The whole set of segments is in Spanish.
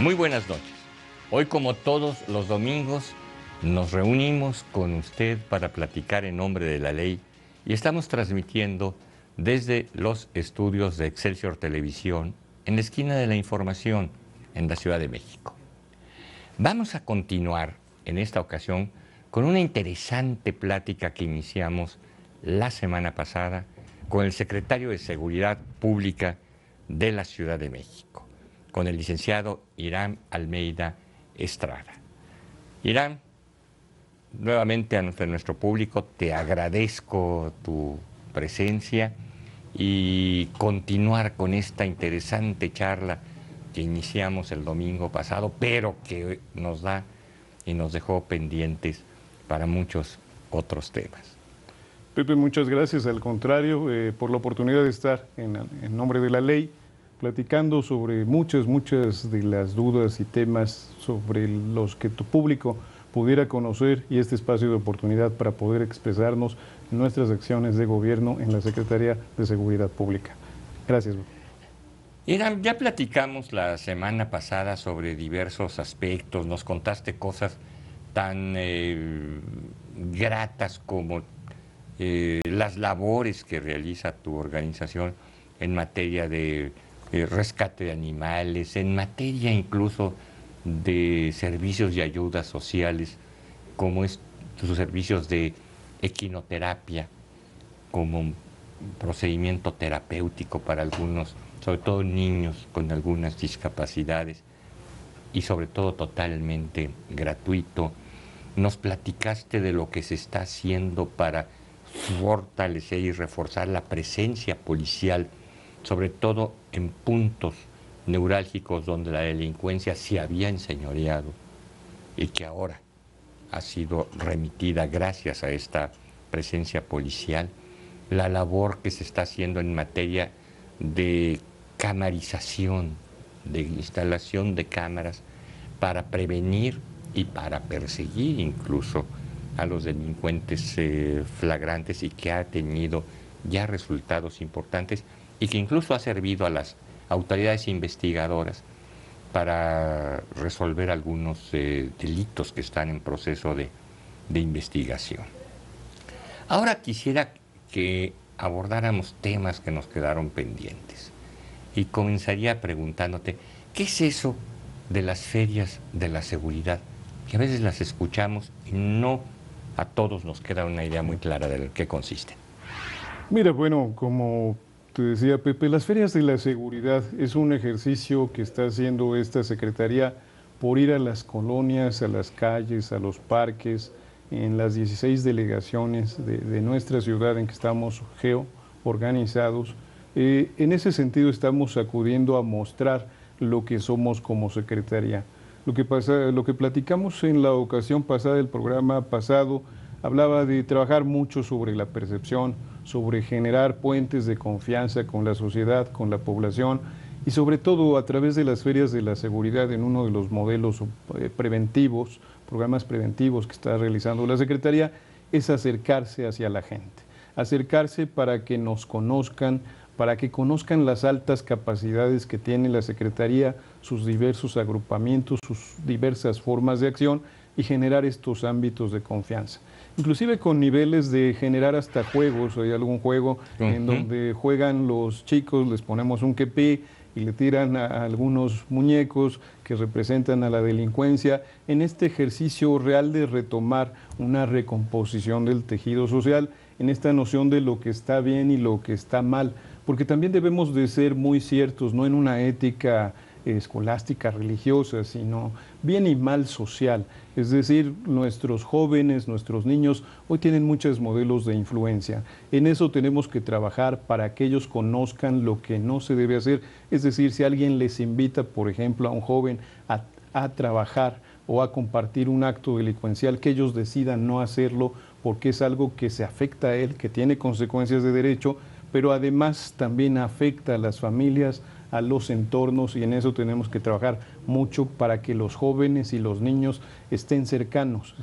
Muy buenas noches. Hoy, como todos los domingos, nos reunimos con usted para platicar en nombre de la ley y estamos transmitiendo desde los estudios de Excelsior Televisión en la esquina de la información en la Ciudad de México. Vamos a continuar en esta ocasión con una interesante plática que iniciamos la semana pasada con el secretario de Seguridad Pública de la Ciudad de México, con el licenciado Irán Almeida Estrada. Irán, nuevamente a nuestro público te agradezco tu presencia y continuar con esta interesante charla que iniciamos el domingo pasado, pero que nos da y nos dejó pendientes para muchos otros temas. Pepe, muchas gracias, al contrario, por la oportunidad de estar en nombre de la ley, platicando sobre muchas de las dudas y temas sobre los que tu público pudiera conocer y este espacio de oportunidad para poder expresarnos en nuestras acciones de gobierno en la Secretaría de Seguridad Pública. Gracias. Irán, ya platicamos la semana pasada sobre diversos aspectos, nos contaste cosas tan gratas como las labores que realiza tu organización en materia de rescate de animales, en materia incluso de servicios y ayudas sociales, como es tus servicios de equinoterapia, como un procedimiento terapéutico para algunos, sobre todo niños con algunas discapacidades, y sobre todo totalmente gratuito. Nos platicaste de lo que se está haciendo para fortalecer y reforzar la presencia policial, sobre todo en puntos neurálgicos donde la delincuencia se había enseñoreado y que ahora ha sido remitida gracias a esta presencia policial. La labor que se está haciendo en materia de camarización, de instalación de cámaras para prevenir y para perseguir incluso a los delincuentes flagrantes y que ha tenido ya resultados importantes y que incluso ha servido a las autoridades investigadoras para resolver algunos delitos que están en proceso de investigación. Ahora quisiera que abordáramos temas que nos quedaron pendientes y comenzaría preguntándote, ¿qué es eso de las ferias de la seguridad? Que a veces las escuchamos y no a todos nos queda una idea muy clara de qué consisten. Mira, bueno, como te decía Pepe, las ferias de la seguridad es un ejercicio que está haciendo esta Secretaría por ir a las colonias, a las calles, a los parques, en las 16 delegaciones de nuestra ciudad en que estamos organizados. En ese sentido estamos acudiendo a mostrar lo que somos como Secretaría. Lo que platicamos en la ocasión pasada, el programa pasado, hablaba de trabajar mucho sobre la percepción, sobre generar puentes de confianza con la sociedad, con la población y sobre todo a través de las ferias de la seguridad en uno de los modelos preventivos, programas preventivos que está realizando la Secretaría, es acercarse hacia la gente, acercarse para que nos conozcan, para que conozcan las altas capacidades que tiene la Secretaría, sus diversos agrupamientos, sus diversas formas de acción y generar estos ámbitos de confianza. Inclusive con niveles de generar hasta juegos, hay algún juego en donde juegan los chicos, les ponemos un quepé y le tiran a algunos muñecos que representan a la delincuencia, en este ejercicio real de retomar una recomposición del tejido social, en esta noción de lo que está bien y lo que está mal, porque también debemos de ser muy ciertos, no en una ética escolástica, religiosa, sino bien y mal social. Es decir, nuestros jóvenes, nuestros niños, hoy tienen muchos modelos de influencia. En eso tenemos que trabajar para que ellos conozcan lo que no se debe hacer. Es decir, si alguien les invita, por ejemplo, a un joven a trabajar o a compartir un acto delincuencial, que ellos decidan no hacerlo porque es algo que se afecta a él, que tiene consecuencias de derecho, pero además también afecta a las familias, a los entornos, y en eso tenemos que trabajar mucho para que los jóvenes y los niños estén cercanos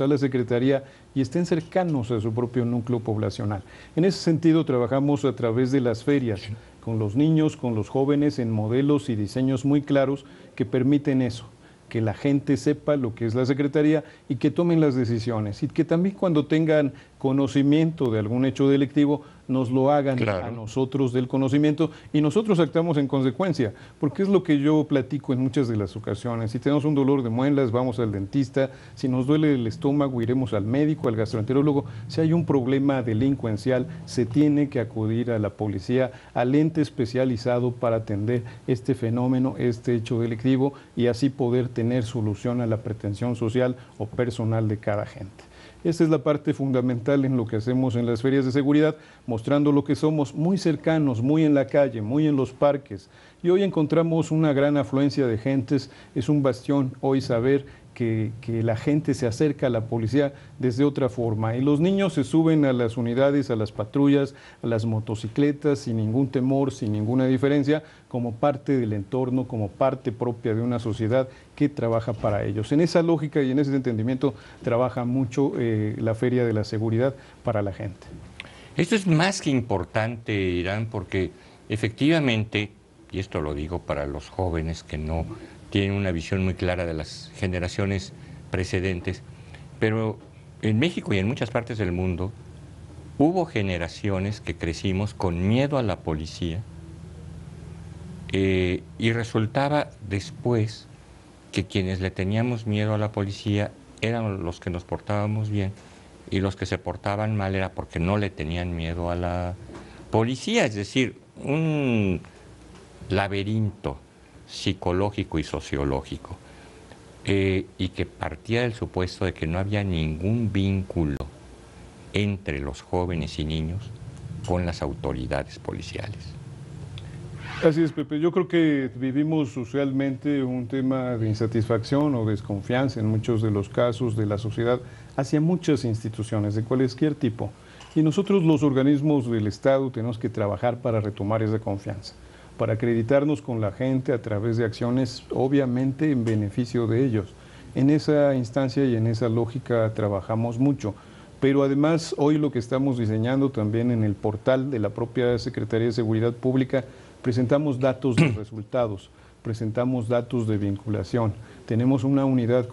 a la Secretaría y estén cercanos a su propio núcleo poblacional. En ese sentido trabajamos a través de las ferias. con los niños, con los jóvenes, en modelos y diseños muy claros que permiten eso, que la gente sepa lo que es la Secretaría y que tomen las decisiones. Y que también cuando tengan conocimiento de algún hecho delictivo, nos lo hagan Claro. a nosotros del conocimiento y nosotros actuamos en consecuencia, porque es lo que yo platico en muchas de las ocasiones. Si tenemos un dolor de muelas, vamos al dentista; si nos duele el estómago, iremos al médico, al gastroenterólogo; si hay un problema delincuencial, se tiene que acudir a la policía, al ente especializado para atender este fenómeno, este hecho delictivo, y así poder tener solución a la pretensión social o personal de cada gente. Esa es la parte fundamental en lo que hacemos en las ferias de seguridad, mostrando lo que somos, muy cercanos, muy en la calle, muy en los parques. Y hoy encontramos una gran afluencia de gentes. Es un bastión hoy saber que la gente se acerca a la policía desde otra forma. Y los niños se suben a las unidades, a las patrullas, a las motocicletas, sin ningún temor, sin ninguna diferencia, como parte del entorno, como parte propia de una sociedad que trabaja para ellos. En esa lógica y en ese entendimiento trabaja mucho la Feria de la Seguridad para la gente. Esto es más que importante, Irán, porque efectivamente, y esto lo digo para los jóvenes que no tienen una visión muy clara de las generaciones precedentes, pero en México y en muchas partes del mundo hubo generaciones que crecimos con miedo a la policía, y resultaba después que quienes le teníamos miedo a la policía eran los que nos portábamos bien, y los que se portaban mal era porque no le tenían miedo a la policía. Es decir, un laberinto psicológico y sociológico, y que partía del supuesto de que no había ningún vínculo entre los jóvenes y niños con las autoridades policiales. Así es, Pepe. Yo creo que vivimos socialmente un tema de insatisfacción o desconfianza en muchos de los casos de la sociedad hacia muchas instituciones de cualquier tipo. Y nosotros, los organismos del Estado, tenemos que trabajar para retomar esa confianza, para acreditarnos con la gente a través de acciones, obviamente en beneficio de ellos. En esa instancia y en esa lógica trabajamos mucho. Pero además, hoy lo que estamos diseñando también en el portal de la propia Secretaría de Seguridad Pública, presentamos datos de resultados, presentamos datos de vinculación. Tenemos una unidad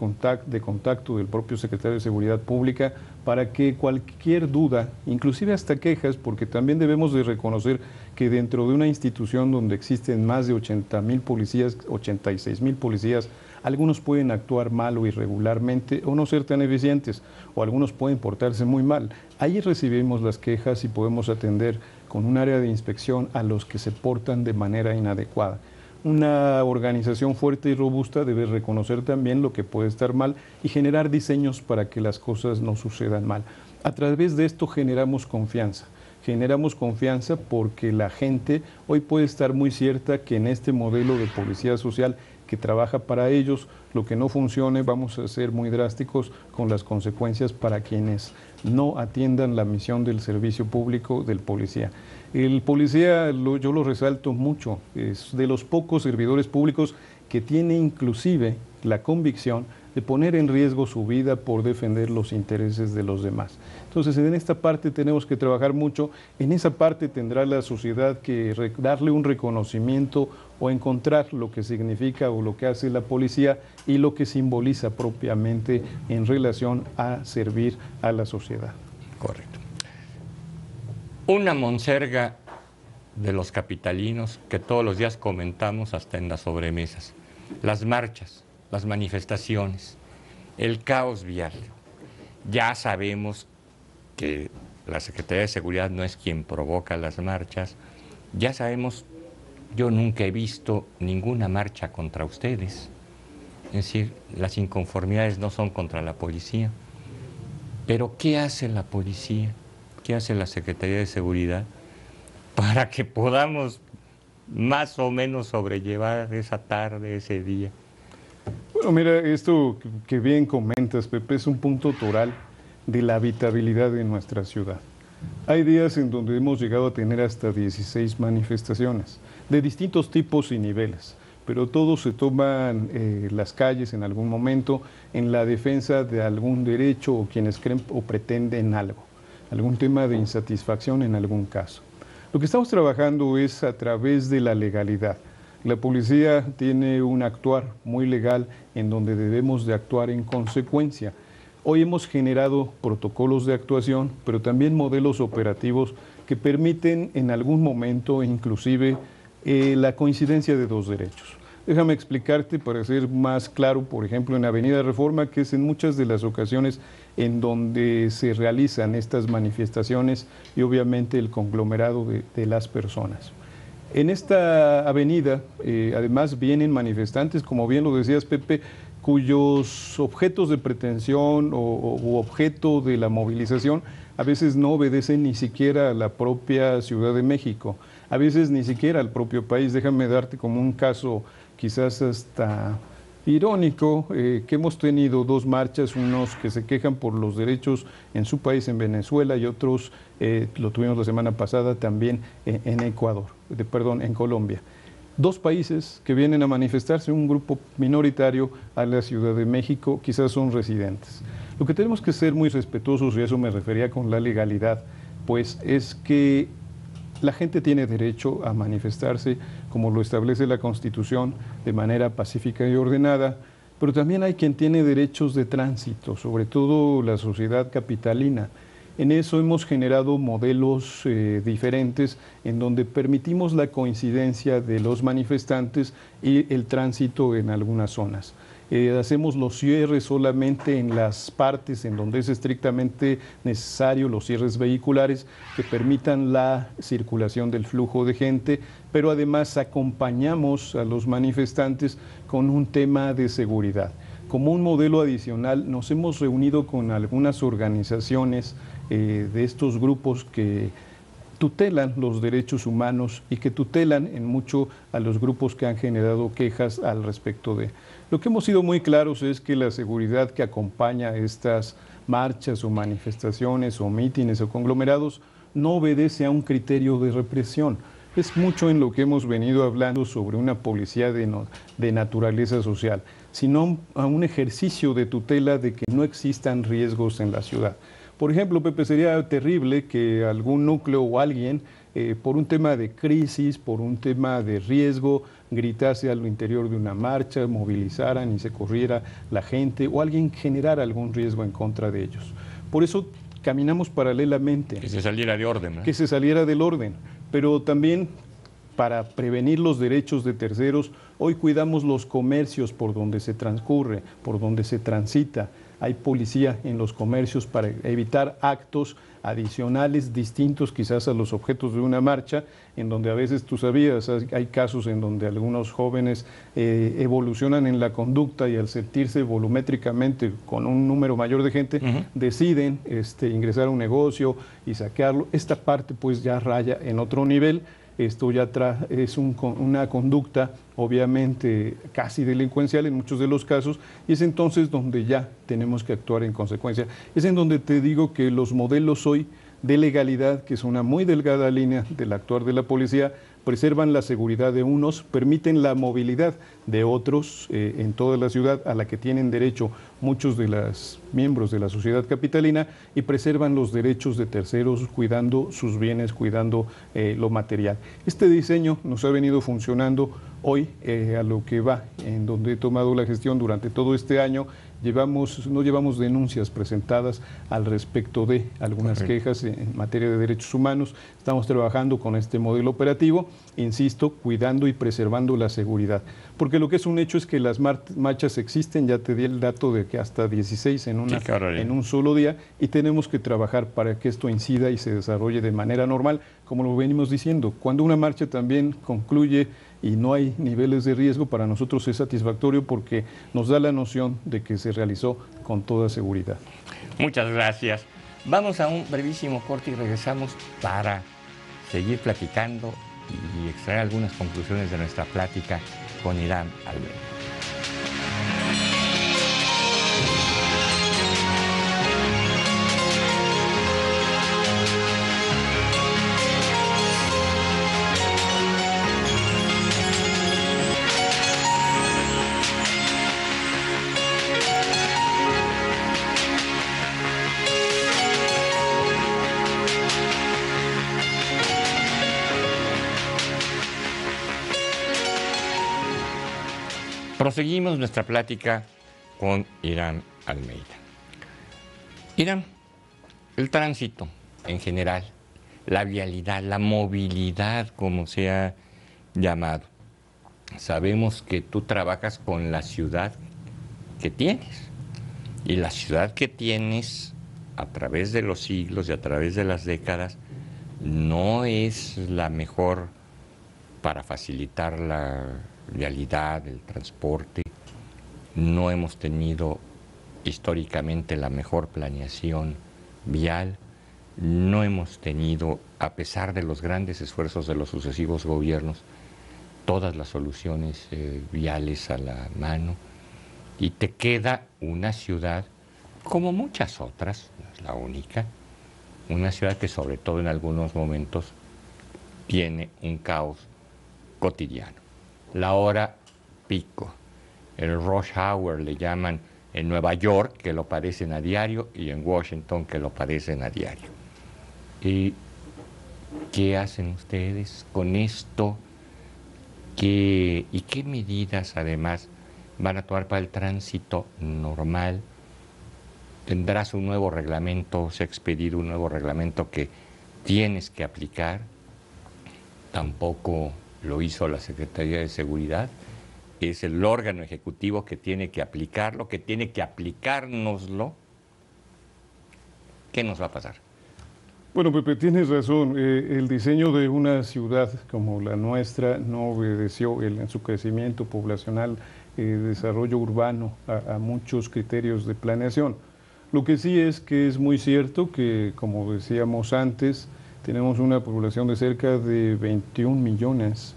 de contacto del propio Secretario de Seguridad Pública para que cualquier duda, inclusive hasta quejas, porque también debemos de reconocer que dentro de una institución donde existen más de 80,000 policías, 86,000 policías, algunos pueden actuar mal o irregularmente o no ser tan eficientes, o algunos pueden portarse muy mal. Ahí recibimos las quejas y podemos atender con un área de inspección a los que se portan de manera inadecuada. Una organización fuerte y robusta debe reconocer también lo que puede estar mal y generar diseños para que las cosas no sucedan mal. A través de esto generamos confianza. Generamos confianza porque la gente hoy puede estar muy cierta que en este modelo de policía social que trabaja para ellos, lo que no funcione, vamos a ser muy drásticos con las consecuencias para quienes no atiendan la misión del servicio público del policía. El policía, yo lo resalto mucho, es de los pocos servidores públicos que tiene inclusive la convicción de poner en riesgo su vida por defender los intereses de los demás. Entonces, en esta parte tenemos que trabajar mucho. En esa parte tendrá la sociedad que darle un reconocimiento o encontrar lo que significa o lo que hace la policía y lo que simboliza propiamente en relación a servir a la sociedad. Correcto. Una monserga de los capitalinos que todos los días comentamos hasta en las sobremesas: las marchas, las manifestaciones, el caos vial. Ya sabemos que la Secretaría de Seguridad no es quien provoca las marchas. Ya sabemos, yo nunca he visto ninguna marcha contra ustedes. Es decir, las inconformidades no son contra la policía. Pero ¿qué hace la policía? ¿Qué hace la Secretaría de Seguridad para que podamos más o menos sobrellevar esa tarde, ese día? Bueno, mira, esto que bien comentas, Pepe, es un punto toral de la habitabilidad de nuestra ciudad. Hay días en donde hemos llegado a tener hasta 16 manifestaciones, de distintos tipos y niveles, pero todos se toman las calles en algún momento en la defensa de algún derecho o quienes creen o pretenden algo, algún tema de insatisfacción en algún caso. Lo que estamos trabajando es a través de la legalidad. La policía tiene un actuar muy legal en donde debemos de actuar en consecuencia. Hoy hemos generado protocolos de actuación, pero también modelos operativos que permiten en algún momento inclusive la coincidencia de dos derechos. Déjame explicarte para ser más claro, por ejemplo, en Avenida Reforma, que es en muchas de las ocasiones en donde se realizan estas manifestaciones y obviamente el conglomerado de las personas. En esta avenida, además, vienen manifestantes, como bien lo decías, Pepe, cuyos objetos de pretensión o objeto de la movilización a veces no obedecen ni siquiera a la propia Ciudad de México, a veces ni siquiera al propio país. Déjame darte como un caso quizás hasta irónico, que hemos tenido dos marchas, unos que se quejan por los derechos en su país, en Venezuela, y otros, lo tuvimos la semana pasada también en Ecuador, perdón, en Colombia. Dos países que vienen a manifestarse, un grupo minoritario a la Ciudad de México, quizás son residentes. Lo que tenemos que ser muy respetuosos, y eso me refería con la legalidad, pues es que la gente tiene derecho a manifestarse como lo establece la Constitución de manera pacífica y ordenada, pero también hay quien tiene derechos de tránsito, sobre todo la sociedad capitalina. En eso hemos generado modelos diferentes en donde permitimos la coincidencia de los manifestantes y el tránsito en algunas zonas. Hacemos los cierres solamente en las partes en donde es estrictamente necesario, los cierres vehiculares que permitan la circulación del flujo de gente, pero además acompañamos a los manifestantes con un tema de seguridad. Como un modelo adicional, nos hemos reunido con algunas organizaciones de estos grupos que tutelan los derechos humanos y que tutelan en mucho a los grupos que han generado quejas al respecto de. Lo que hemos sido muy claros es que la seguridad que acompaña estas marchas o manifestaciones o mítines o conglomerados no obedece a un criterio de represión. Es mucho en lo que hemos venido hablando sobre una policía de naturaleza social, sino a un ejercicio de tutela de que no existan riesgos en la ciudad. Por ejemplo, Pepe, sería terrible que algún núcleo o alguien, por un tema de crisis, por un tema de riesgo, gritase al interior de una marcha, movilizaran y se corriera la gente, o alguien generara algún riesgo en contra de ellos. Por eso caminamos paralelamente. Que se saliera de orden, ¿no? Que se saliera del orden, pero también para prevenir los derechos de terceros, hoy cuidamos los comercios por donde se transcurre, por donde se transita. Hay policía en los comercios para evitar actos adicionales distintos quizás a los objetos de una marcha, en donde a veces tú sabías, hay casos en donde algunos jóvenes evolucionan en la conducta y al sentirse volumétricamente con un número mayor de gente, deciden ingresar a un negocio y saquearlo. Esta parte pues ya raya en otro nivel. Esto ya es una conducta obviamente casi delincuencial en muchos de los casos, y es entonces donde ya tenemos que actuar en consecuencia. Es en donde te digo que los modelos hoy de legalidad, que es una muy delgada línea del actuar de la policía, preservan la seguridad de unos, permiten la movilidad de otros en toda la ciudad a la que tienen derecho muchos de los miembros de la sociedad capitalina, y preservan los derechos de terceros cuidando sus bienes, cuidando lo material. Este diseño nos ha venido funcionando hoy a lo que va, en donde he tomado la gestión durante todo este año. No llevamos denuncias presentadas al respecto de algunas quejas en materia de derechos humanos. Estamos trabajando con este modelo operativo, insisto, cuidando y preservando la seguridad. Porque lo que es un hecho es que las marchas existen, ya te di el dato de que hasta 16 en un solo día, y tenemos que trabajar para que esto incida y se desarrolle de manera normal, como lo venimos diciendo. Cuando una marcha también concluye y no hay niveles de riesgo, para nosotros es satisfactorio porque nos da la noción de que se realizó con toda seguridad. Muchas gracias. Vamos a un brevísimo corte y regresamos para seguir platicando y extraer algunas conclusiones de nuestra plática con Irán Almeida. Proseguimos nuestra plática con Irán Almeida. Irán, el tránsito en general, la vialidad, la movilidad, como se ha llamado. Sabemos que tú trabajas con la ciudad que tienes. Y la ciudad que tienes, a través de los siglos y a través de las décadas, no es la mejor para facilitar la vialidad, el transporte. No hemos tenido históricamente la mejor planeación vial. No hemos tenido, a pesar de los grandes esfuerzos de los sucesivos gobiernos, todas las soluciones viales a la mano. Y te queda una ciudad, como muchas otras, no es la única, una ciudad que sobre todo en algunos momentos tiene un caos cotidiano. La hora pico, el rush hour le llaman en Nueva York, que lo padecen a diario, y en Washington, que lo padecen a diario. ¿Y qué hacen ustedes con esto? ¿Y qué medidas además van a tomar para el tránsito normal? ¿Tendrás un nuevo reglamento, se ha expedido un nuevo reglamento que tienes que aplicar? Tampoco lo hizo la Secretaría de Seguridad. Es el órgano ejecutivo que tiene que aplicarlo, que tiene que aplicárnoslo. ¿Qué nos va a pasar? Bueno, Pepe, tienes razón. El diseño de una ciudad como la nuestra no obedeció en su crecimiento poblacional, desarrollo urbano, a muchos criterios de planeación. Lo que sí es que es muy cierto que, como decíamos antes, tenemos una población de cerca de 21 millones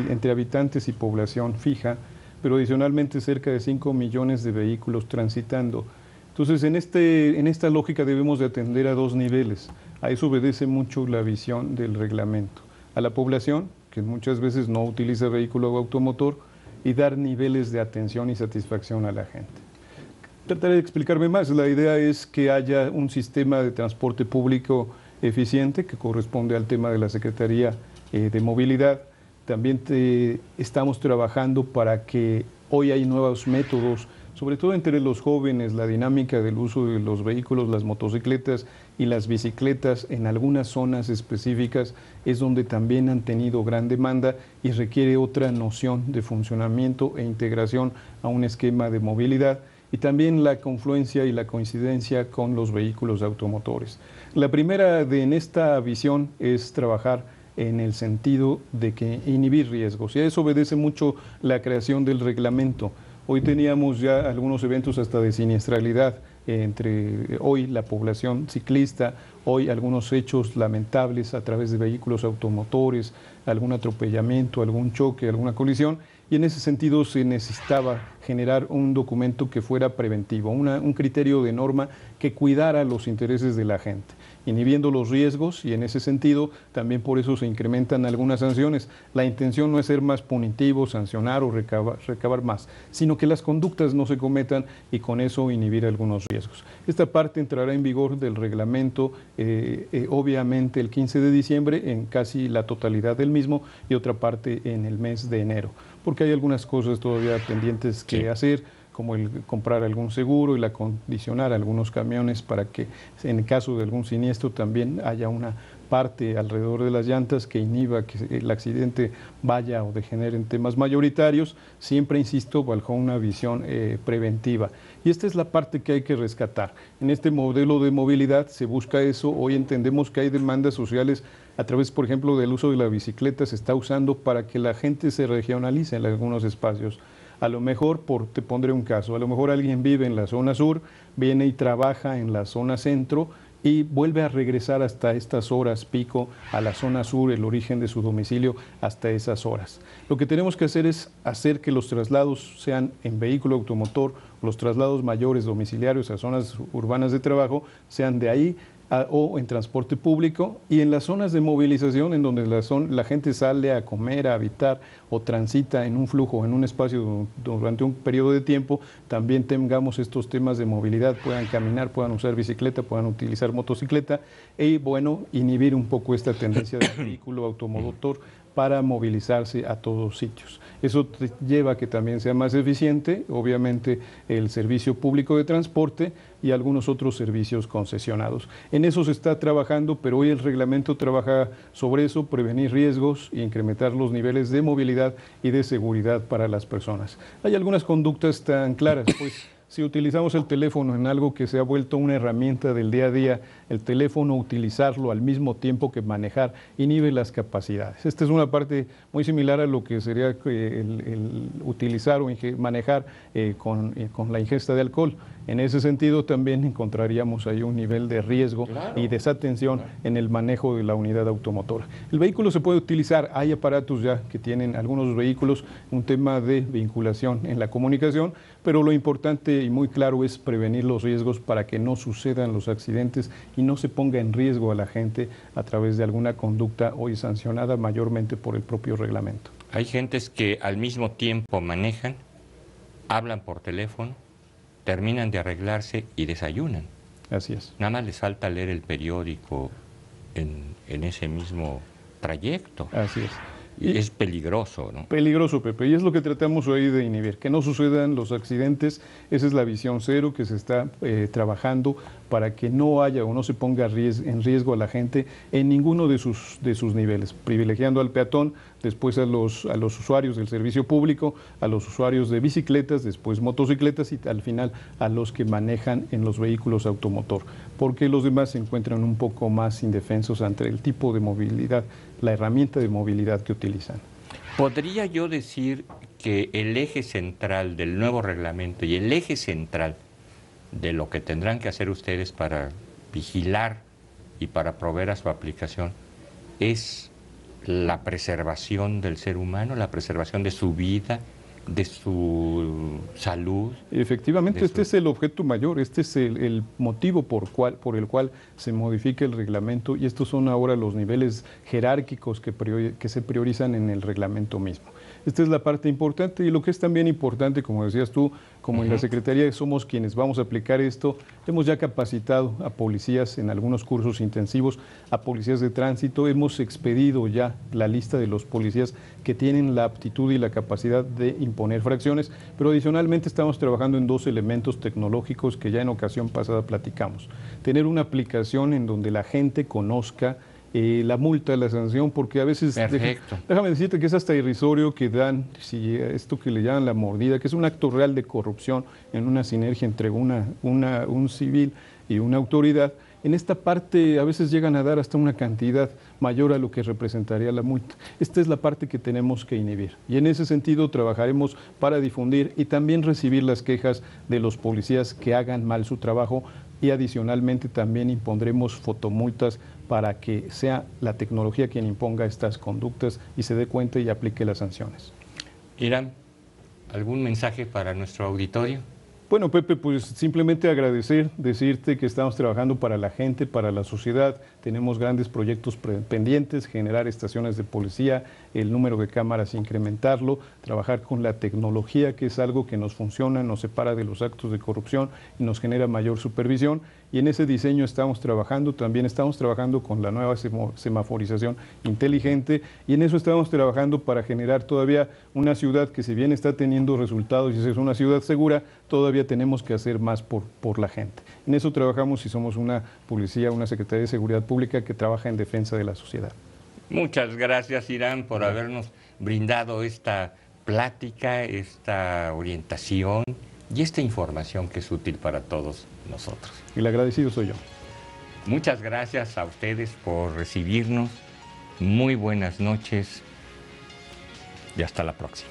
entre habitantes y población fija, pero adicionalmente cerca de 5 millones de vehículos transitando. Entonces, en esta lógica debemos de atender a dos niveles. A eso obedece mucho la visión del reglamento. A la población, que muchas veces no utiliza vehículo automotor, y dar niveles de atención y satisfacción a la gente. Trataré de explicarme más. La idea es que haya un sistema de transporte público eficiente, que corresponde al tema de la Secretaría de Movilidad. También estamos trabajando para que hoy hay nuevos métodos, sobre todo entre los jóvenes, la dinámica del uso de los vehículos, las motocicletas y las bicicletas en algunas zonas específicas es donde también han tenido gran demanda y requiere otra noción de funcionamiento e integración a un esquema de movilidad, y también la confluencia y la coincidencia con los vehículos automotores. La primera en esta visión es trabajar en el sentido de que inhibir riesgos, y a eso obedece mucho la creación del reglamento. Hoy teníamos ya algunos eventos hasta de siniestralidad entre hoy la población ciclista, hoy algunos hechos lamentables a través de vehículos automotores, algún atropellamiento, algún choque, alguna colisión, y en ese sentido se necesitaba generar un documento que fuera preventivo, un criterio de norma que cuidara los intereses de la gente, inhibiendo los riesgos, y en ese sentido también por eso se incrementan algunas sanciones. La intención no es ser más punitivo, sancionar o recabar más, sino que las conductas no se cometan y con eso inhibir algunos riesgos. Esta parte entrará en vigor del reglamento obviamente el 15 de diciembre en casi la totalidad del mismo, y otra parte en el mes de enero, porque hay algunas cosas todavía pendientes que hacer, como el comprar algún seguro, el acondicionar algunos camiones para que en el caso de algún siniestro también haya una parte alrededor de las llantas que inhiba que el accidente vaya o degenere en temas mayoritarios, siempre, insisto, bajo una visión preventiva. Y esta es la parte que hay que rescatar. En este modelo de movilidad se busca eso. Hoy entendemos que hay demandas sociales a través, por ejemplo, del uso de la bicicleta. Se está usando para que la gente se regionalice en algunos espacios. A lo mejor, te pondré un caso, a lo mejor alguien vive en la zona sur, viene y trabaja en la zona centro y vuelve a regresar hasta estas horas pico a la zona sur, el origen de su domicilio, hasta esas horas. Lo que tenemos que hacer es hacer que los traslados sean en vehículo automotor, los traslados mayores domiciliarios a zonas urbanas de trabajo sean de ahí o en transporte público, y en las zonas de movilización en donde la gente sale a comer, a habitar o transita en un flujo, en un espacio durante un periodo de tiempo, también tengamos estos temas de movilidad, puedan caminar, puedan usar bicicleta, puedan utilizar motocicleta, y bueno, inhibir un poco esta tendencia del vehículo automotor para movilizarse a todos sitios. Eso lleva a que también sea más eficiente, obviamente, el servicio público de transporte y algunos otros servicios concesionados. En eso se está trabajando, pero hoy el reglamento trabaja sobre eso, prevenir riesgos e incrementar los niveles de movilidad y de seguridad para las personas. Hay algunas conductas tan claras, pues si utilizamos el teléfono en algo que se ha vuelto una herramienta del día a día, el teléfono, utilizarlo al mismo tiempo que manejar, inhibe las capacidades. Esta es una parte muy similar a lo que sería el utilizar o manejar con la ingesta de alcohol. En ese sentido también encontraríamos ahí un nivel de riesgo y desatención en el manejo de la unidad automotora. El vehículo se puede utilizar, hay aparatos ya que tienen algunos vehículos un tema de vinculación en la comunicación, pero lo importante y muy claro es prevenir los riesgos para que no sucedan los accidentes y no se ponga en riesgo a la gente a través de alguna conducta hoy sancionada mayormente por el propio reglamento. Hay gentes que al mismo tiempo manejan, hablan por teléfono, terminan de arreglarse y desayunan. Así es. Nada más les falta leer el periódico en ese mismo trayecto. Así es. Y es peligroso, ¿no? Peligroso, Pepe, y es lo que tratamos hoy de inhibir, que no sucedan los accidentes. Esa es la visión cero que se está trabajando para que no haya o no se ponga en riesgo a la gente en ninguno de sus niveles, privilegiando al peatón, después a los usuarios del servicio público, a los usuarios de bicicletas, después motocicletas y al final a los que manejan en los vehículos automotor, porque los demás se encuentran un poco más indefensos ante el tipo de movilidad, la herramienta de movilidad que utilizan. ¿Podría yo decir que el eje central del nuevo reglamento y el eje central de lo que tendrán que hacer ustedes para vigilar y para proveer a su aplicación es la preservación del ser humano, la preservación de su vida, de su salud? Efectivamente, este es el objeto mayor, este es el motivo por el cual se modifica el reglamento, y estos son ahora los niveles jerárquicos que se priorizan en el reglamento mismo. Esta es la parte importante, y lo que es también importante, como decías tú, como en la Secretaría somos quienes vamos a aplicar esto, hemos ya capacitado a policías en algunos cursos intensivos, a policías de tránsito, hemos expedido ya la lista de los policías que tienen la aptitud y la capacidad de imponer fracciones, pero adicionalmente estamos trabajando en dos elementos tecnológicos que ya en ocasión pasada platicamos. Tener una aplicación en donde la gente conozca la multa, la sanción, porque a veces, déjame decirte que es hasta irrisorio que dan, si esto que le llaman la mordida, que es un acto real de corrupción en una sinergia entre un civil y una autoridad. En esta parte a veces llegan a dar hasta una cantidad mayor a lo que representaría la multa. Esta es la parte que tenemos que inhibir, y en ese sentido trabajaremos para difundir y también recibir las quejas de los policías que hagan mal su trabajo, y adicionalmente también impondremos fotomultas para que sea la tecnología quien imponga estas conductas y se dé cuenta y aplique las sanciones. Irán, ¿algún mensaje para nuestro auditorio? Bueno, Pepe, pues simplemente agradecer, decirte que estamos trabajando para la gente, para la sociedad. Tenemos grandes proyectos pendientes, generar estaciones de policía, el número de cámaras incrementarlo, trabajar con la tecnología, que es algo que nos funciona, nos separa de los actos de corrupción y nos genera mayor supervisión. Y en ese diseño estamos trabajando, también estamos trabajando con la nueva semaforización inteligente, y en eso estamos trabajando para generar todavía una ciudad que, si bien está teniendo resultados y es una ciudad segura, todavía tenemos que hacer más por la gente. En eso trabajamos y somos una policía, una Secretaría de Seguridad Pública que trabaja en defensa de la sociedad. Muchas gracias, Irán, por habernos brindado esta plática, esta orientación y esta información que es útil para todos nosotros. El agradecido soy yo. Muchas gracias a ustedes por recibirnos. Muy buenas noches y hasta la próxima.